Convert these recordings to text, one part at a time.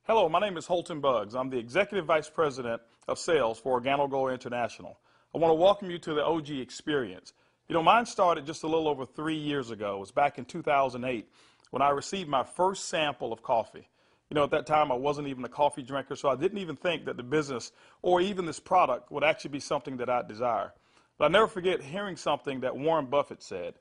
Hello, my name is Holton Buggs. I'm the Executive Vice President of Sales for Organo Gold International. I want to welcome you to the OG experience. Mine started just a little over 3 years ago. It was back in 2008 when I received my first sample of coffee. At that time, I wasn't even a coffee drinker, so I didn't even think that the business or even this product would actually be something that I'd desire. But I'll never forget hearing something that Warren Buffett said.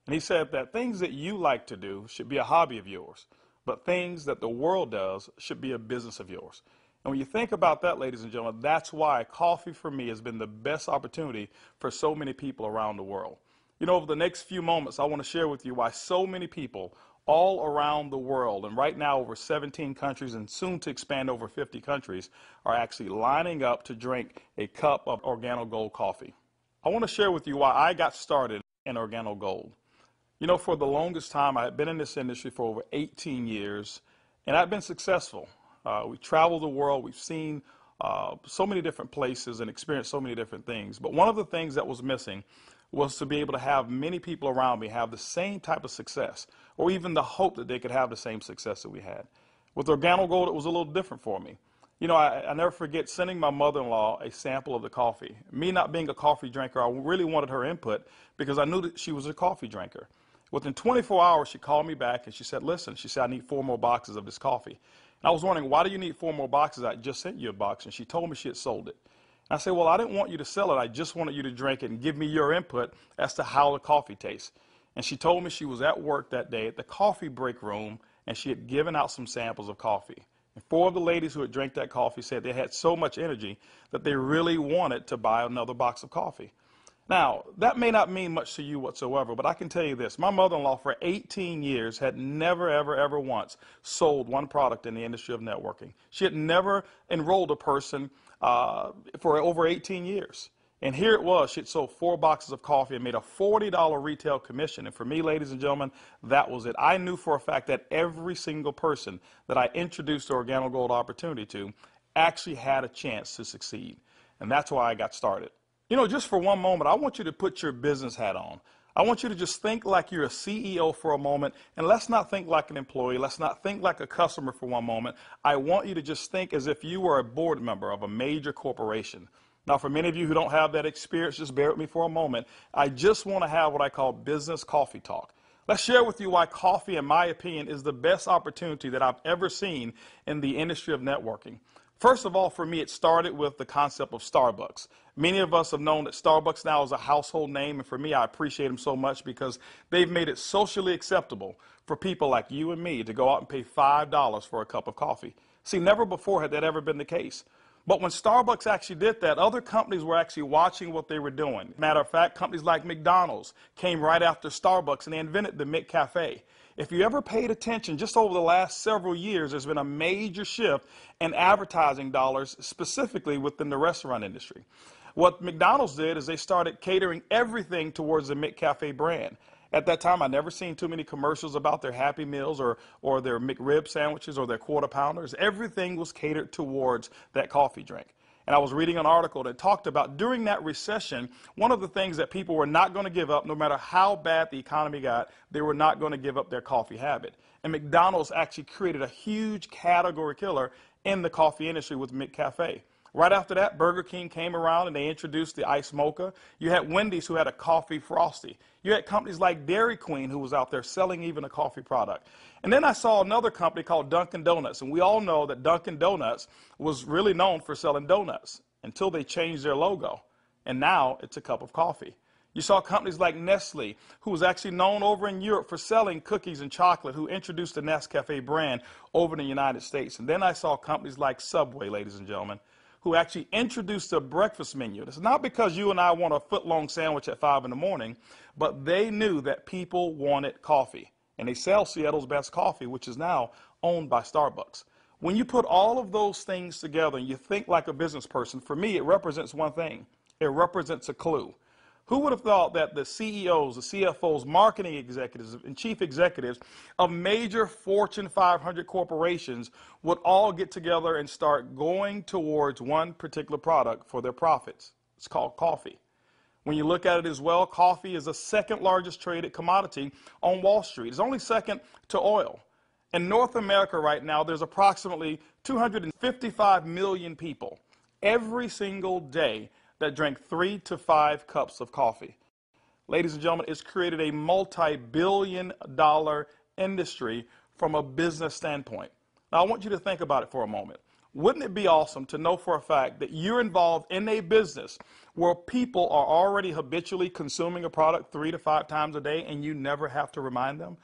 And he said that things that you like to do should be a hobby of yours, but things that the world does should be a business of yours. And when you think about that, ladies and gentlemen, that's why coffee for me has been the best opportunity for so many people around the world. Over the next few moments, I want to share with you why so many people all around the world, and right now over 17 countries and soon to expand over 50 countries, are actually lining up to drink a cup of Organo Gold coffee. I want to share with you why I got started in Organo Gold. For the longest time, I had been in this industry for over 18 years, and I've been successful. We traveled the world. We've seen so many different places and experienced so many different things. But one of the things that was missing was to be able to have many people around me have the same type of success, or even the hope that they could have the same success that we had. With Organo Gold, it was a little different for me. I never forget sending my mother-in-law a sample of the coffee. Me not being a coffee drinker, I really wanted her input because I knew that she was a coffee drinker. Within 24 hours, she called me back and she said, listen, she said, I need 4 more boxes of this coffee. And I was wondering, why do you need 4 more boxes? I just sent you a box. And she told me she had sold it. And I said, well, I didn't want you to sell it. I just wanted you to drink it and give me your input as to how the coffee tastes. And she told me she was at work that day at the coffee break room, and she had given out some samples of coffee. And 4 of the ladies who had drank that coffee said they had so much energy that they really wanted to buy another box of coffee. Now, that may not mean much to you whatsoever, but I can tell you this. My mother-in-law for 18 years had never, ever once sold one product in the industry of networking. She had never enrolled a person for over 18 years. And here it was. She had sold 4 boxes of coffee and made a $40 retail commission. And for me, ladies and gentlemen, that was it. I knew for a fact that every single person that I introduced the Organo Gold opportunity to actually had a chance to succeed. And that's why I got started. Just for one moment, I want you to put your business hat on. I want you to just think like you're a CEO for a moment, and let's not think like an employee. Let's not think like a customer for one moment. I want you to just think as if you were a board member of a major corporation. Now, for many of you who don't have that experience, just bear with me for a moment. I just want to have what I call business coffee talk. Let's share with you why coffee, in my opinion, is the best opportunity that I've ever seen in the industry of networking. First of all, for me, it started with the concept of Starbucks. Many of us have known that Starbucks now is a household name, and for me, I appreciate them so much because they've made it socially acceptable for people like you and me to go out and pay $5 for a cup of coffee. See, never before had that ever been the case. But when Starbucks actually did that, other companies were actually watching what they were doing. Matter of fact, companies like McDonald's came right after Starbucks, and they invented the McCafe. If you ever paid attention, just over the last several years, there's been a major shift in advertising dollars, specifically within the restaurant industry. What McDonald's did is they started catering everything towards the McCafe brand. At that time, I'd never seen too many commercials about their Happy Meals or their McRib sandwiches or their Quarter Pounders. Everything was catered towards that coffee drink. And I was reading an article that talked about during that recession, one of the things that people were not going to give up, no matter how bad the economy got, they were not going to give up their coffee habit. And McDonald's actually created a huge category killer in the coffee industry with McCafe. Right after that, Burger King came around and they introduced the Iced Mocha. You had Wendy's who had a coffee frosty. You had companies like Dairy Queen who was out there selling even a coffee product. And then I saw another company called Dunkin' Donuts. And we all know that Dunkin' Donuts was really known for selling donuts until they changed their logo. And now it's a cup of coffee. You saw companies like Nestle, who was actually known over in Europe for selling cookies and chocolate, who introduced the Nescafe brand over in the United States. And then I saw companies like Subway, ladies and gentlemen, who actually introduced a breakfast menu. It's not because you and I want a foot-long sandwich at 5 in the morning, but they knew that people wanted coffee. And they sell Seattle's best coffee, which is now owned by Starbucks. When you put all of those things together and you think like a business person, for me, it represents one thing. It represents a clue. Who would have thought that the CEOs, the CFOs, marketing executives, and chief executives of major Fortune 500 corporations would all get together and start going towards one particular product for their profits? It's called coffee. When you look at it as well, coffee is the second largest traded commodity on Wall Street. It's only second to oil. In North America right now, there's approximately 255 million people every single day that drink 3 to 5 cups of coffee. Ladies and gentlemen, it's created a multi-billion-dollar industry from a business standpoint. Now, I want you to think about it for a moment. Wouldn't it be awesome to know for a fact that you're involved in a business where people are already habitually consuming a product 3 to 5 times a day and you never have to remind them?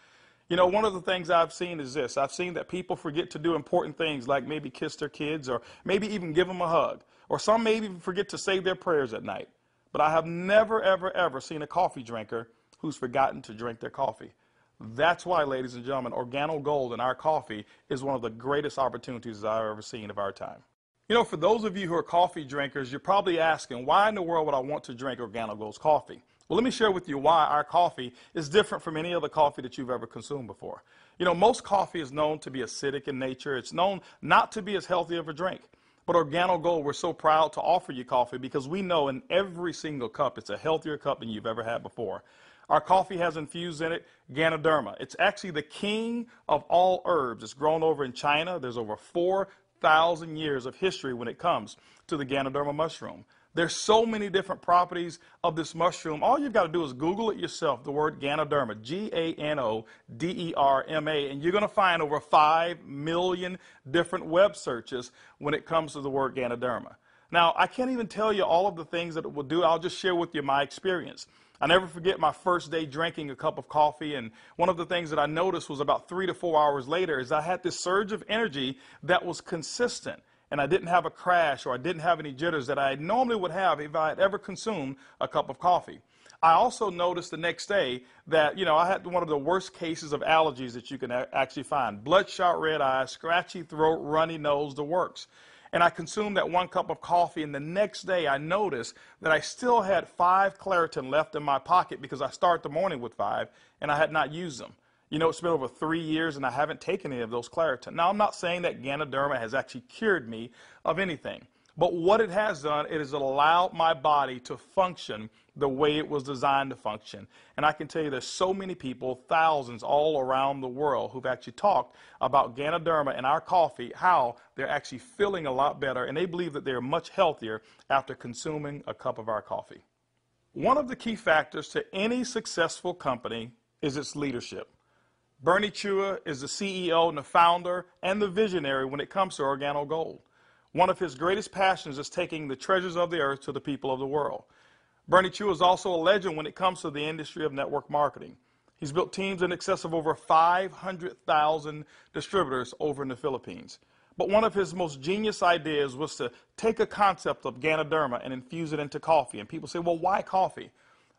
You know, one of the things I've seen is this. I've seen that people forget to do important things like maybe kiss their kids or maybe even give them a hug. Or some maybe even forget to say their prayers at night. But I have never, ever, ever seen a coffee drinker who's forgotten to drink their coffee. That's why, ladies and gentlemen, Organo Gold in our coffee is one of the greatest opportunities I've ever seen of our time. You know, for those of you who are coffee drinkers, you're probably asking, why in the world would I want to drink Organo Gold's coffee? Well, let me share with you why our coffee is different from any other coffee that you've ever consumed before. You know, most coffee is known to be acidic in nature. It's known not to be as healthy of a drink. But Organo Gold, we're so proud to offer you coffee because we know in every single cup it's a healthier cup than you've ever had before. Our coffee has infused in it Ganoderma. It's actually the king of all herbs. It's grown over in China. There's over 4,000 years of history when it comes to the Ganoderma mushroom. There's so many different properties of this mushroom. All you've got to do is Google it yourself, the word Ganoderma, Ganoderma, and you're going to find over 5 million different web searches when it comes to the word Ganoderma. Now, I can't even tell you all of the things that it will do. I'll just share with you my experience. I never forget my first day drinking a cup of coffee, and one of the things that I noticed was about 3 to 4 hours later is I had this surge of energy that was consistent. And I didn't have a crash or I didn't have any jitters that I normally would have if I had ever consumed a cup of coffee. I also noticed the next day that, you know, I had one of the worst cases of allergies that you can actually find. Bloodshot red eyes, scratchy throat, runny nose, the works. And I consumed that 1 cup of coffee, and the next day I noticed that I still had 5 Claritin left in my pocket because I start the morning with 5 and I had not used them. You know, it's been over 3 years and I haven't taken any of those Claritin. Now, I'm not saying that Ganoderma has actually cured me of anything. But what it has done, it has allowed my body to function the way it was designed to function. And I can tell you there's so many people, thousands all around the world, who've actually talked about Ganoderma and our coffee, how they're actually feeling a lot better. And they believe that they're much healthier after consuming a cup of our coffee. One of the key factors to any successful company is its leadership. Bernie Chua is the CEO and the founder and the visionary when it comes to Organo Gold. One of his greatest passions is taking the treasures of the earth to the people of the world. Bernie Chua is also a legend when it comes to the industry of network marketing. He's built teams in excess of over 500,000 distributors over in the Philippines. But one of his most genius ideas was to take a concept of Ganoderma and infuse it into coffee. And people say, well, why coffee?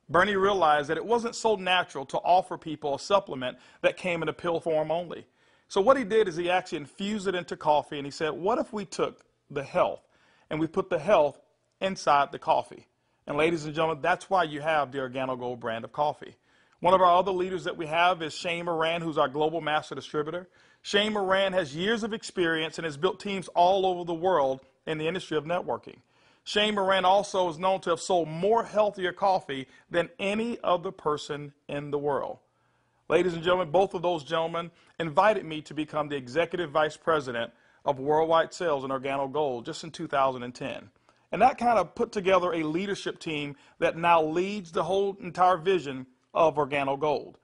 Bernie realized that it wasn't so natural to offer people a supplement that came in a pill form only. So what he did is he actually infused it into coffee, and he said, what if we took the health and we put the health inside the coffee? And ladies and gentlemen, that's why you have the Organo Gold brand of coffee. One of our other leaders that we have is Shane Moran, who's our global master distributor. Shane Moran has years of experience and has built teams all over the world in the industry of networking. Shane Moran also is known to have sold more healthier coffee than any other person in the world. Ladies and gentlemen, both of those gentlemen invited me to become the Executive Vice President of Worldwide Sales in Organo Gold just in 2010. And that kind of put together a leadership team that now leads the whole entire vision of Organo Gold.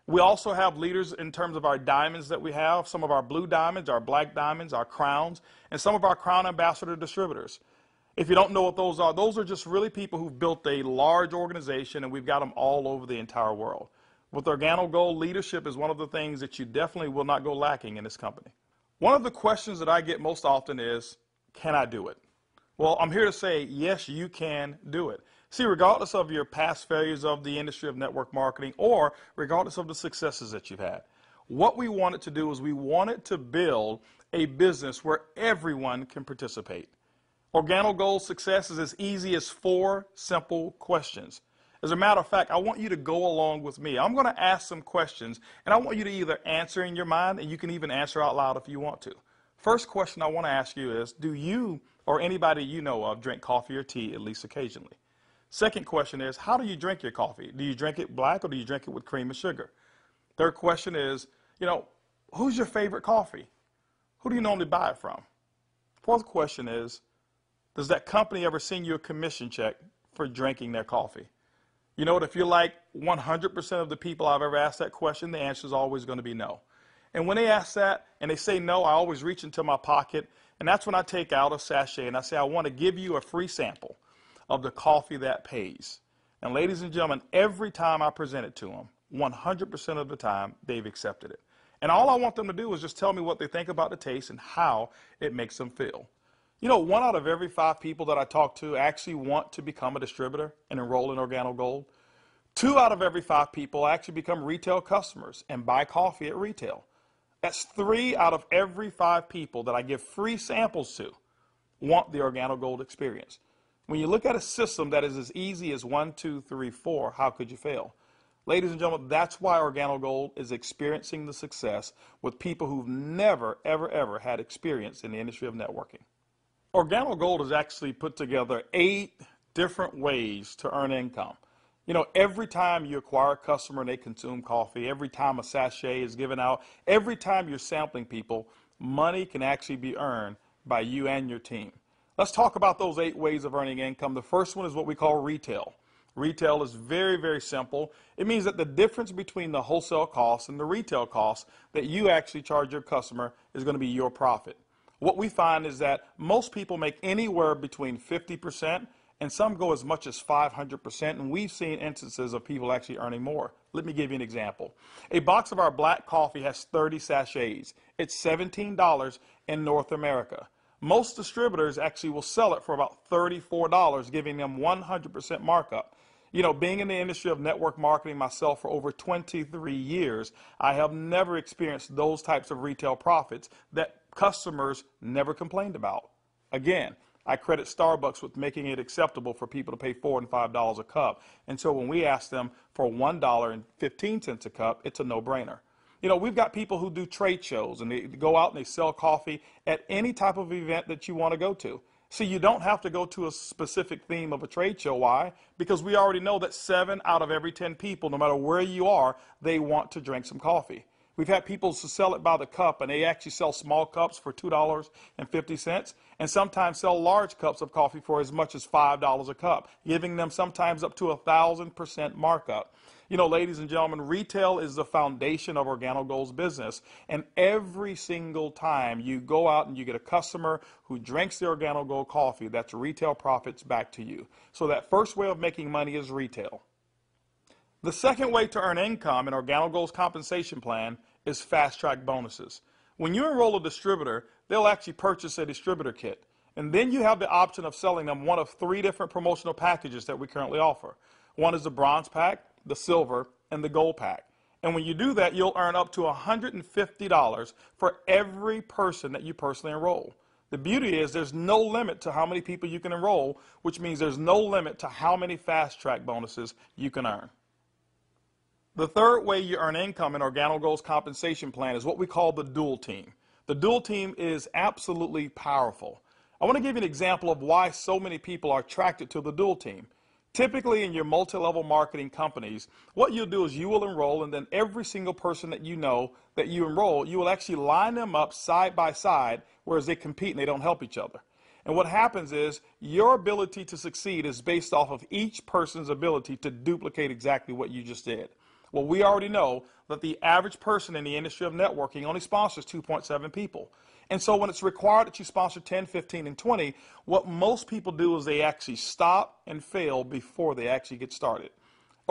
We also have leaders in terms of our diamonds that we have, some of our blue diamonds, our black diamonds, our crowns, and some of our crown ambassador distributors. If you don't know what those are just really people who've built a large organization, and we've got them all over the entire world. With Organo Gold, leadership is one of the things that you definitely will not go lacking in this company. One of the questions that I get most often is, can I do it? Well, I'm here to say, yes, you can do it. See, regardless of your past failures of the industry of network marketing or regardless of the successes that you've had, what we wanted to do is we wanted to build a business where everyone can participate. Organo Gold's success is as easy as 4 simple questions. As a matter of fact, I want you to go along with me. I'm going to ask some questions, and I want you to either answer in your mind, and you can even answer out loud if you want to. First question I want to ask you is, do you or anybody you know of drink coffee or tea at least occasionally? Second question is, how do you drink your coffee? Do you drink it black or do you drink it with cream and sugar? Third question is, Who's your favorite coffee? Who do you normally buy it from? Fourth question is, does that company ever send you a commission check for drinking their coffee? You know what, if you're like 100% of the people I've ever asked that question, the answer is always going to be no. And when they ask that and they say no, I always reach into my pocket, and that's when I take out a sachet and I say, I want to give you a free sample of the coffee that pays. And ladies and gentlemen, every time I present it to them, 100% of the time, they've accepted it. And all I want them to do is just tell me what they think about the taste and how it makes them feel. You know, 1 out of every 5 people that I talk to actually want to become a distributor and enroll in Organo Gold. 2 out of every 5 people actually become retail customers and buy coffee at retail. That's 3 out of every 5 people that I give free samples to want the Organo Gold experience. When you look at a system that is as easy as 1, 2, 3, 4, how could you fail? Ladies and gentlemen, that's why Organo Gold is experiencing the success with people who've never, ever, ever had experience in the industry of networking. Organo Gold has actually put together 8 different ways to earn income. You know, every time you acquire a customer and they consume coffee, every time a sachet is given out, every time you're sampling people, money can actually be earned by you and your team. Let's talk about those 8 ways of earning income. The first one is what we call retail. Retail is very, very simple. It means that the difference between the wholesale cost and the retail cost that you actually charge your customer is going to be your profit. What we find is that most people make anywhere between 50% and some go as much as 500%, and we've seen instances of people actually earning more. Let me give you an example. A box of our black coffee has 30 sachets. It's $17 in North America. Most distributors actually will sell it for about $34, giving them 100% markup. You know, being in the industry of network marketing myself for over 23 years, I have never experienced those types of retail profits that customers never complained about. Again, I credit Starbucks with making it acceptable for people to pay $4 and $5 a cup. And so when we ask them for $1.15 a cup, it's a no-brainer. You know, we've got people who do trade shows and they go out and they sell coffee at any type of event that you want to go to. See, you don't have to go to a specific theme of a trade show. Why? Because we already know that 7 out of every 10 people, no matter where you are, they want to drink some coffee. We've had people to sell it by the cup, and they actually sell small cups for $2.50, and sometimes sell large cups of coffee for as much as $5 a cup, giving them sometimes up to 1,000% markup. You know, ladies and gentlemen, retail is the foundation of Organo Gold's business, and every single time you go out and you get a customer who drinks the Organo Gold coffee, that's retail profits back to you. So that first way of making money is retail. The second way to earn income in Organo Gold's compensation plan is fast track bonuses. When you enroll a distributor, they'll actually purchase a distributor kit. And then you have the option of selling them one of 3 different promotional packages that we currently offer. One is the bronze pack, the silver, and the gold pack. And when you do that, you'll earn up to $150 for every person that you personally enroll. The beauty is there's no limit to how many people you can enroll, which means there's no limit to how many fast track bonuses you can earn. The third way you earn income in Organo Gold's compensation plan is what we call the dual team. The dual team is absolutely powerful. I want to give you an example of why so many people are attracted to the dual team. Typically in your multi-level marketing companies, what you'll do is you will enroll, and then every single person that you know that you enroll, you will actually line them up side by side, whereas they compete and they don't help each other. And what happens is your ability to succeed is based off of each person's ability to duplicate exactly what you just did. Well, we already know that the average person in the industry of networking only sponsors 2.7 people. And so when it's required that you sponsor 10, 15, and 20, what most people do is they actually stop and fail before they actually get started.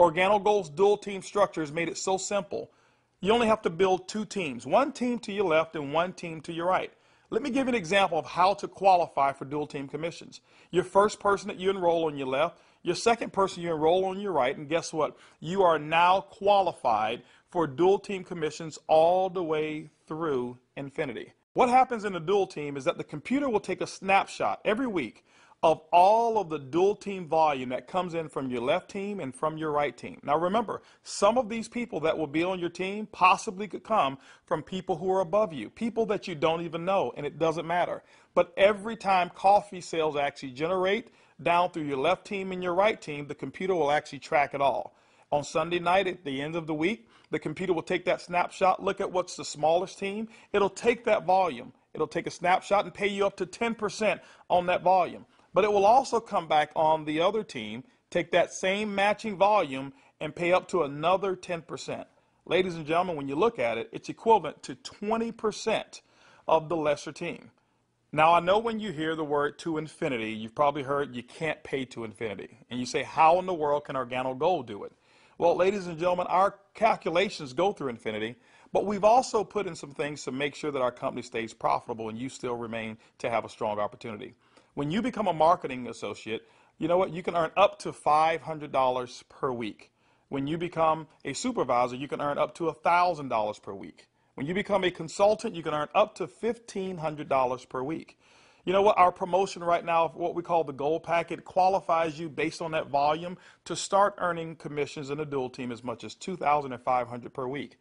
Organo Gold's dual team structure has made it so simple. You only have to build 2 teams, 1 team to your left and 1 team to your right. Let me give you an example of how to qualify for dual team commissions. Your first person that you enroll on your left, your second person you enroll on your right, and guess what? You are now qualified for dual team commissions all the way through infinity. What happens in a dual team is that the computer will take a snapshot every week of all of the dual team volume that comes in from your left team and from your right team. Now remember, some of these people that will be on your team possibly could come from people who are above you, people that you don't even know, and it doesn't matter. But every time coffee sales actually generate down through your left team and your right team, the computer will actually track it all. On Sunday night at the end of the week, the computer will take that snapshot, look at what's the smallest team. It'll take that volume. It'll take a snapshot and pay you up to 10% on that volume. But it will also come back on the other team, take that same matching volume and pay up to another 10%. Ladies and gentlemen, when you look at it, it's equivalent to 20% of the lesser team. Now, I know when you hear the word to infinity, you've probably heard you can't pay to infinity. And you say, how in the world can Organo Gold do it? Well, ladies and gentlemen, our calculations go through infinity, but we've also put in some things to make sure that our company stays profitable and you still remain to have a strong opportunity. When you become a marketing associate, you know what? You can earn up to $500 per week. When you become a supervisor, you can earn up to $1,000 per week. When you become a consultant, you can earn up to $1,500 per week. You know what? Our promotion right now, what we call the gold packet, qualifies you based on that volume to start earning commissions in a dual team as much as $2,500 per week.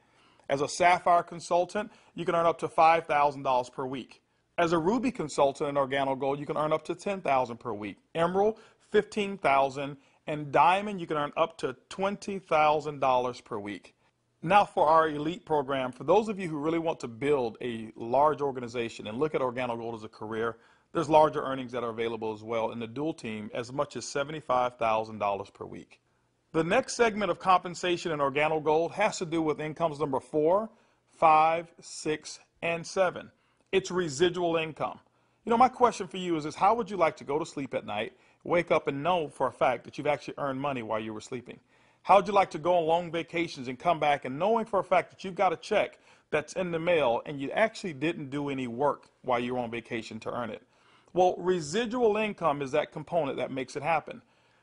As a sapphire consultant, you can earn up to $5,000 per week. As a ruby consultant in Organo Gold, you can earn up to $10,000 per week. Emerald, $15,000, and diamond, you can earn up to $20,000 per week. Now for our elite program, for those of you who really want to build a large organization and look at Organo Gold as a career, there's larger earnings that are available as well in the dual team, as much as $75,000 per week. The next segment of compensation in Organo Gold has to do with incomes number 4, 5, 6, and 7. It's residual income. You know, my question for you is how would you like to go to sleep at night, wake up and know for a fact that you've actually earned money while you were sleeping? How would you like to go on long vacations and come back and knowing for a fact that you've got a check that's in the mail and you actually didn't do any work while you were on vacation to earn it? Well, residual income is that component that makes it happen.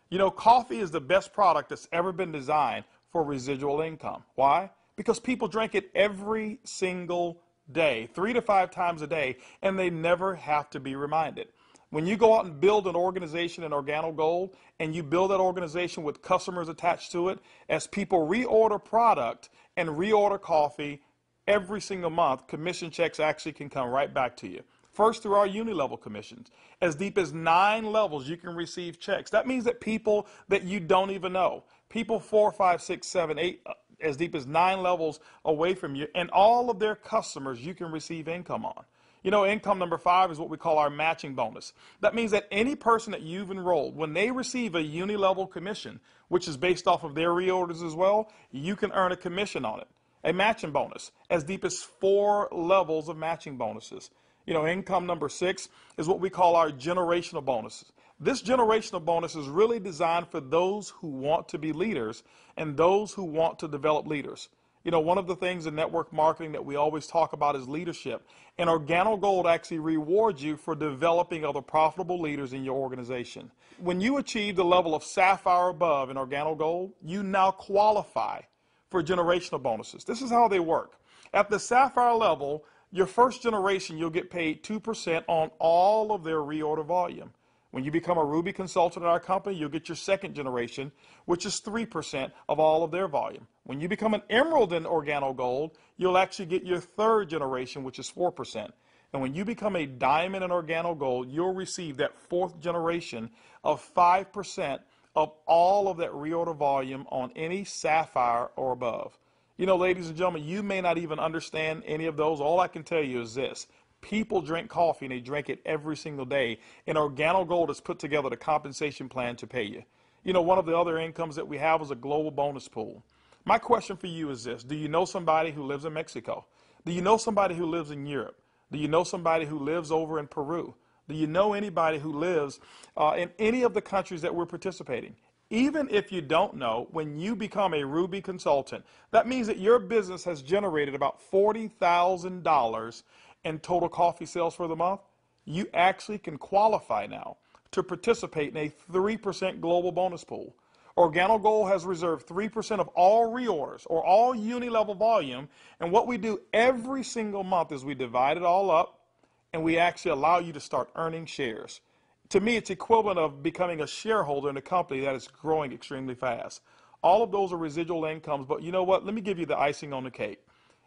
You know, coffee is the best product that's ever been designed for residual income. Why? Because people drink it every single day, 3 to 5 times a day, and they never have to be reminded. When you go out and build an organization in Organo Gold, and you build that organization with customers attached to it, as people reorder product and reorder coffee every single month, commission checks actually can come right back to you. First, through our uni-level commissions. As deep as 9 levels, you can receive checks. That means that people that you don't even know, people 4, 5, 6, 7, 8, as deep as 9 levels away from you, and all of their customers you can receive income on. You know, income number 5 is what we call our matching bonus. That means that any person that you've enrolled, when they receive a uni-level commission, which is based off of their reorders as well, you can earn a commission on it. A matching bonus, as deep as 4 levels of matching bonuses. You know, income number 6 is what we call our generational bonuses. This generational bonus is really designed for those who want to be leaders and those who want to develop leaders. You know, one of the things in network marketing that we always talk about is leadership. And Organo Gold actually rewards you for developing other profitable leaders in your organization. When you achieve the level of sapphire above in Organo Gold, you now qualify for generational bonuses. This is how they work. At the sapphire level, your first generation, you'll get paid 2% on all of their reorder volume. When you become a Ruby consultant in our company, you'll get your second generation, which is 3% of all of their volume. When you become an Emerald in Organo Gold, you'll actually get your third generation, which is 4%. And when you become a Diamond in Organo Gold, you'll receive that fourth generation of 5% of all of that reorder volume on any Sapphire or above. You know, ladies and gentlemen, you may not even understand any of those. All I can tell you is this. People drink coffee, and they drink it every single day. And Organo Gold has put together the compensation plan to pay you. You know, one of the other incomes that we have is a global bonus pool. My question for you is this. Do you know somebody who lives in Mexico? Do you know somebody who lives in Europe? Do you know somebody who lives over in Peru? Do you know anybody who lives in any of the countries that we're participating? Even if you don't know, when you become a Ruby consultant, that means that your business has generated about $40,000 in total coffee sales for the month. You actually can qualify now to participate in a 3% global bonus pool. Organo Gold has reserved 3% of all reorders or all uni-level volume, and what we do every single month is we divide it all up and we actually allow you to start earning shares. To me, it's equivalent of becoming a shareholder in a company that is growing extremely fast. All of those are residual incomes, but you know what? Let me give you the icing on the cake.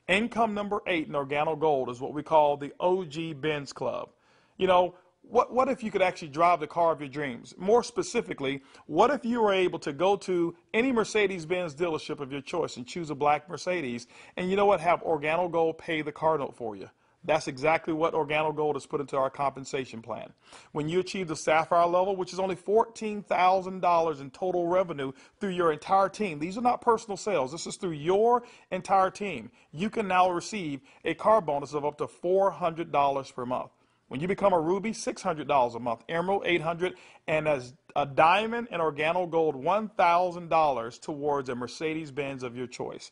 Income number 8 in Organo Gold is what we call the OG Benz Club. You know, What if you could actually drive the car of your dreams? More specifically, what if you were able to go to any Mercedes-Benz dealership of your choice and choose a black Mercedes, and you know what, have Organo Gold pay the car note for you? That's exactly what Organo Gold has put into our compensation plan. When you achieve the Sapphire level, which is only $14,000 in total revenue through your entire team, these are not personal sales, this is through your entire team, you can now receive a car bonus of up to $400 per month. When you become a Ruby, $600 a month, Emerald, $800, and as a Diamond and Organo Gold, $1,000 towards a Mercedes-Benz of your choice.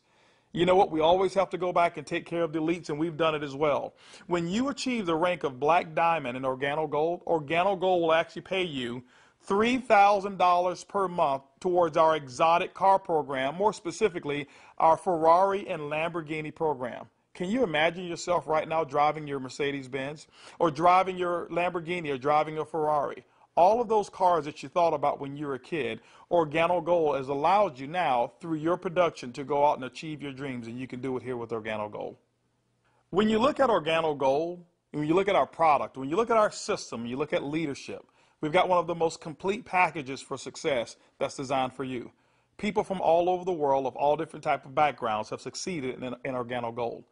You know what? We always have to go back and take care of the elites, and we've done it as well. When you achieve the rank of Black Diamond in Organo Gold will actually pay you $3,000 per month towards our exotic car program, more specifically, our Ferrari and Lamborghini program. Can you imagine yourself right now driving your Mercedes-Benz, or driving your Lamborghini, or driving a Ferrari? All of those cars that you thought about when you were a kid, Organo Gold has allowed you now, through your production, to go out and achieve your dreams, and you can do it here with Organo Gold. When you look at Organo Gold, when you look at our product, when you look at our system, you look at leadership, we've got one of the most complete packages for success that's designed for you. People from all over the world of all different types of backgrounds have succeeded in Organo Gold.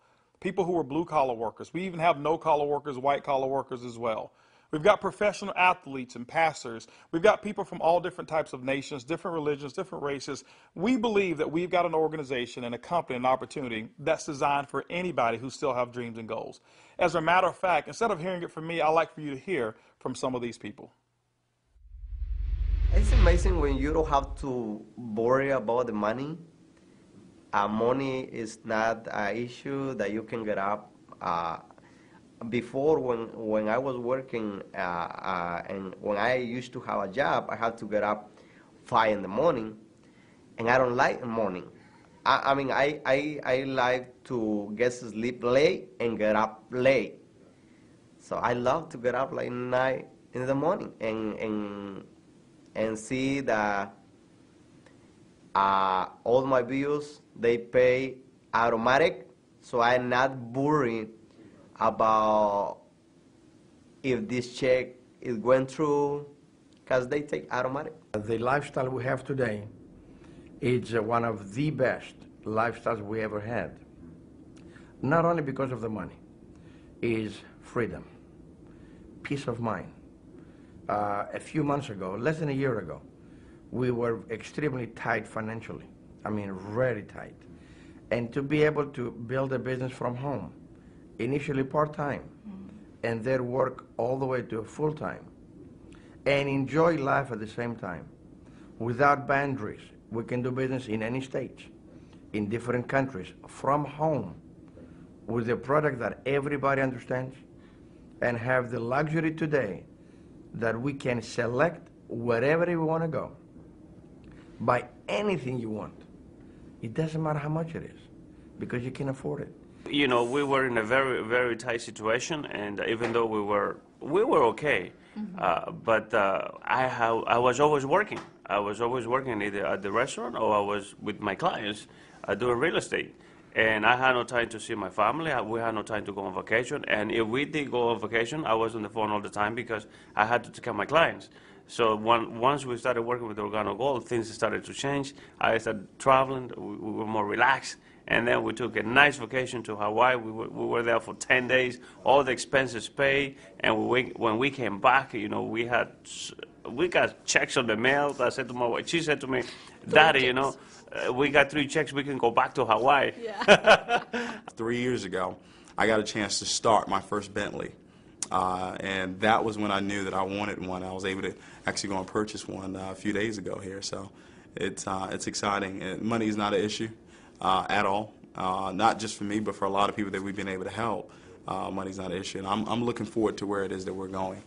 People who are blue-collar workers. We even have no-collar workers, white-collar workers as well. We've got professional athletes and pastors. We've got people from all different types of nations, different religions, different races. We believe that we've got an organization and a company, an opportunity that's designed for anybody who still have dreams and goals. As a matter of fact, instead of hearing it from me, I'd like for you to hear from some of these people. It's amazing when you don't have to worry about the money. Money is not an issue that you can get up. Before, when I was working and when I used to have a job, I had to get up 5 in the morning, and I don't like the morning. I mean, I like to get to sleep late and get up late. So I love to get up like 9 in the morning and see that all my bills, they pay automatic, so I'm not worried about if this check is going through, because they take automatic. The lifestyle we have today is one of the best lifestyles we ever had. Not only because of the money, is freedom, peace of mind. A few months ago, less than a year ago, we were extremely tight financially. I mean, really tight. And to be able to build a business from home, initially part-time, and then work all the way to full-time, and enjoy life at the same time, without boundaries. We can do business in any state, in different countries, from home, with a product that everybody understands, and have the luxury today that we can select wherever we want to go. Buy anything you want. It doesn't matter how much it is, because you can afford it. You know, we were in a very, very tight situation, and even though we were okay, but I was always working. I was always working either at the restaurant or I was with my clients doing real estate. And I had no time to see my family. We had no time to go on vacation. And if we did go on vacation, I was on the phone all the time because I had to take care of my clients. So once we started working with Organo Gold, things started to change. I started traveling. We were more relaxed. And then we took a nice vacation to Hawaii. We were there for 10 days, all the expenses paid. And when we came back, you know, we got checks on the mail. I said to my wife, she said to me, Daddy, you know, we got 3 checks, we can go back to Hawaii. Yeah. 3 years ago, I got a chance to start my first Bentley. And that was when I knew that I wanted one. I was able to actually go and purchase one a few days ago here. So it's exciting. And money is not an issue at all. Not just for me, but for a lot of people that we've been able to help. Money's not an issue. And I'm looking forward to where it is that we're going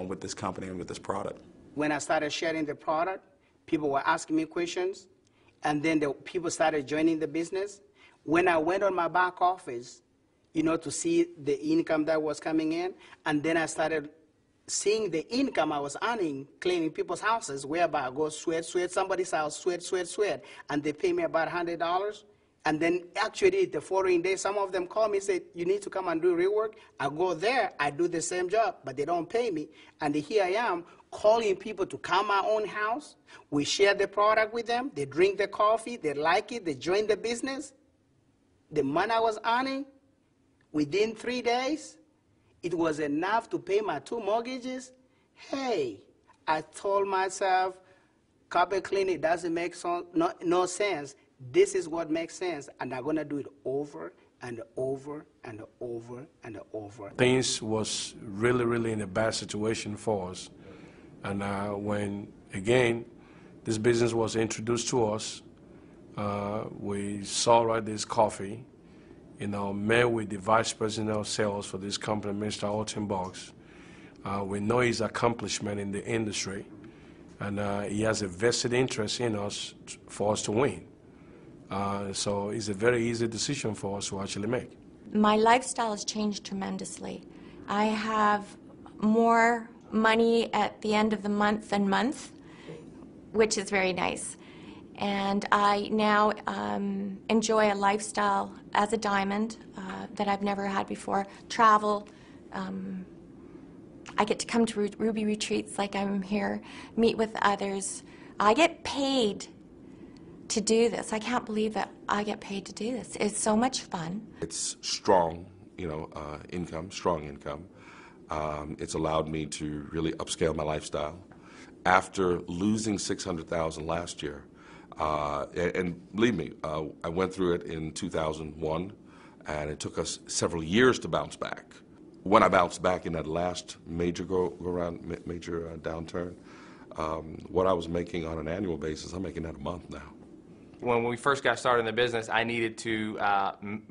with this company and with this product. When I started sharing the product, people were asking me questions, and then the people started joining the business. When I went on my back office, you know, to see the income that was coming in, and then I started seeing the income I was earning cleaning people's houses, whereby I go sweat somebody's house, sweat, and they pay me about $100. And then actually the following day, some of them call me and say, you need to come and do rework. I go there, I do the same job, but they don't pay me. And here I am calling people to come my own house. We share the product with them. They drink the coffee. They like it. They join the business. The money I was earning, within 3 days, it was enough to pay my 2 mortgages. Hey, I told myself, carpet cleaning doesn't make no sense. This is what makes sense, and I'm going to do it over and over and over and over. Things was really, really in a bad situation for us. And when, again, this business was introduced to us, we saw this coffee, met with the vice president of sales for this company, Mr. Alton Boggs. We know his accomplishment in the industry, and he has a vested interest in us for us to win. So it's a very easy decision for us to actually make. My lifestyle has changed tremendously. I have more money at the end of the month, which is very nice. And I now enjoy a lifestyle as a diamond that I've never had before. Travel. I get to come to Ruby retreats like I'm here, meet with others. I get paid to do this. I can't believe that I get paid to do this. It's so much fun. It's strong, income, strong income. It's allowed me to really upscale my lifestyle. After losing $600,000 last year, and believe me, I went through it in 2001, and it took us several years to bounce back. When I bounced back in that last major downturn, what I was making on an annual basis, I'm making that a month now. When we first got started in the business, I needed to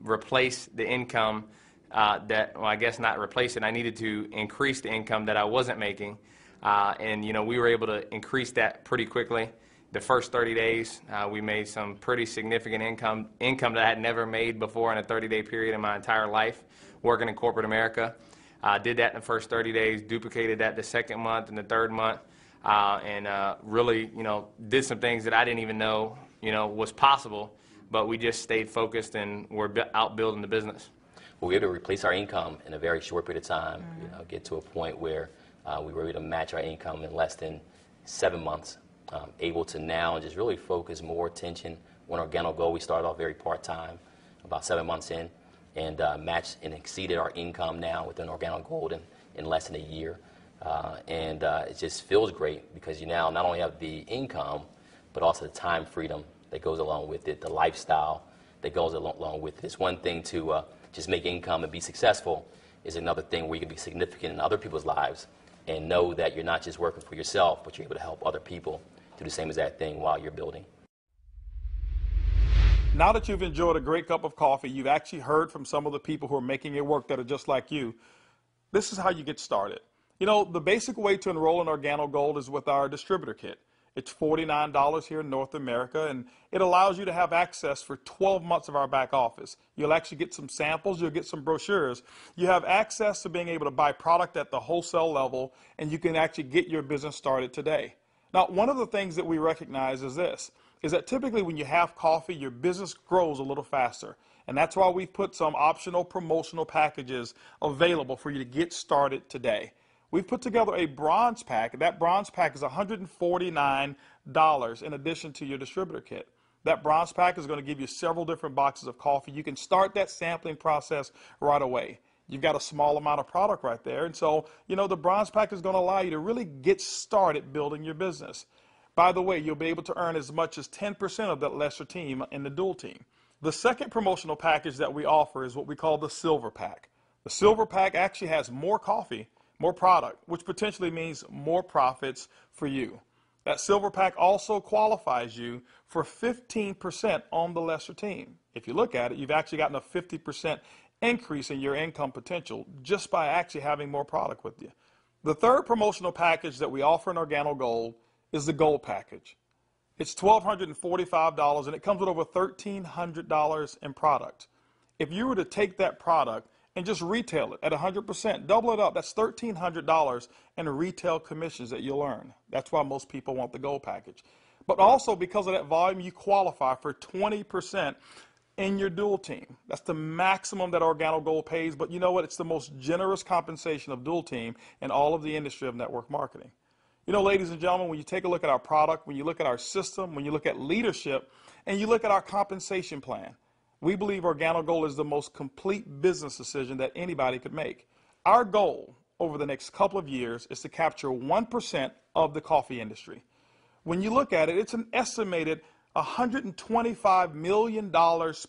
replace the income I guess not replace it. I needed to increase the income that I wasn't making. And we were able to increase that pretty quickly. The first 30 days, we made some pretty significant income that I had never made before in a 30-day period in my entire life working in corporate America. Did that in the first 30 days, duplicated that the second month and the third month, and really, did some things that I didn't even know, was possible, but we just stayed focused and we're out building the business. Well, we were able to replace our income in a very short period of time, get to a point where we were able to match our income in less than 7 months, able to now just really focus more attention on Organo Gold. We started off very part-time, about 7 months in, and matched and exceeded our income now within Organo Gold in less than a year. And it just feels great because you now not only have the income, but also the time freedom that goes along with it, the lifestyle that goes along with it. It's one thing to just make income and be successful. Is another thing where you can be significant in other people's lives and know that you're not just working for yourself, but you're able to help other people do the same exact thing while you're building. Now that you've enjoyed a great cup of coffee, you've actually heard from some of the people who are making it work that are just like you. This is how you get started. The basic way to enroll in Organo Gold is with our distributor kit. It's $49 here in North America, and it allows you to have access for 12 months of our back office. You'll actually get some samples, you'll get some brochures. You have access to being able to buy product at the wholesale level, and you can actually get your business started today. Now, one of the things that we recognize is this, is that typically when you have coffee, your business grows a little faster. And that's why we've put some optional promotional packages available for you to get started today. We've put together a bronze pack. That bronze pack is $149 in addition to your distributor kit. That bronze pack is going to give you several different boxes of coffee. You can start that sampling process right away. You've got a small amount of product right there. And so, the bronze pack is going to allow you to really get started building your business. By the way, you'll be able to earn as much as 10% of that lesser team in the dual team. The second promotional package that we offer is what we call the silver pack. The silver pack actually has more coffee, more product, which potentially means more profits for you. That silver pack also qualifies you for 15% on the lesser team. If you look at it, you've actually gotten a 50% increase in your income potential just by actually having more product with you. The third promotional package that we offer in Organo Gold is the Gold package. It's $1,245 and it comes with over $1,300 in product. If you were to take that product and just retail it at 100%, double it up, that's $1,300 in retail commissions that you'll earn. That's why most people want the Gold package. But also because of that volume, you qualify for 20% in your dual team. That's the maximum that Organo Gold pays, but you know what? It's the most generous compensation of dual team in all of the industry of network marketing. You know, ladies and gentlemen, when you take a look at our product, when you look at our system, when you look at leadership, and you look at our compensation plan, we believe Organo Gold is the most complete business decision that anybody could make. Our goal over the next couple of years is to capture 1% of the coffee industry. When you look at it, it's an estimated $125 million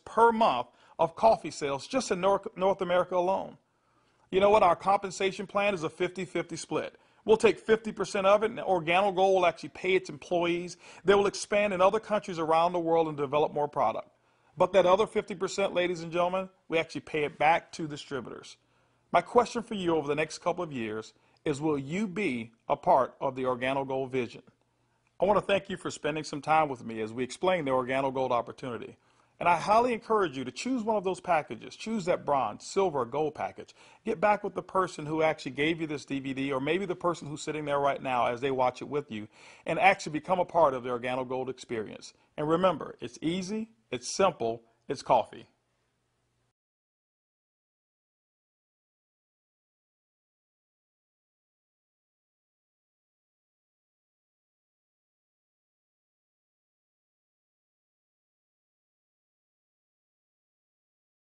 per month of coffee sales just in North America alone. You know what? Our compensation plan is a 50-50 split. We'll take 50% of it, and Organo Gold will actually pay its employees. They will expand in other countries around the world and develop more product. But that other 50%, ladies and gentlemen, we actually pay it back to distributors. My question for you over the next couple of years is, will you be a part of the Organo Gold vision? I want to thank you for spending some time with me as we explain the Organo Gold opportunity. And I highly encourage you to choose one of those packages. Choose that bronze, silver, or gold package. Get back with the person who actually gave you this DVD, or maybe the person who's sitting there right now as they watch it with you, and actually become a part of the Organo Gold experience. And remember, it's easy, it's simple, it's coffee.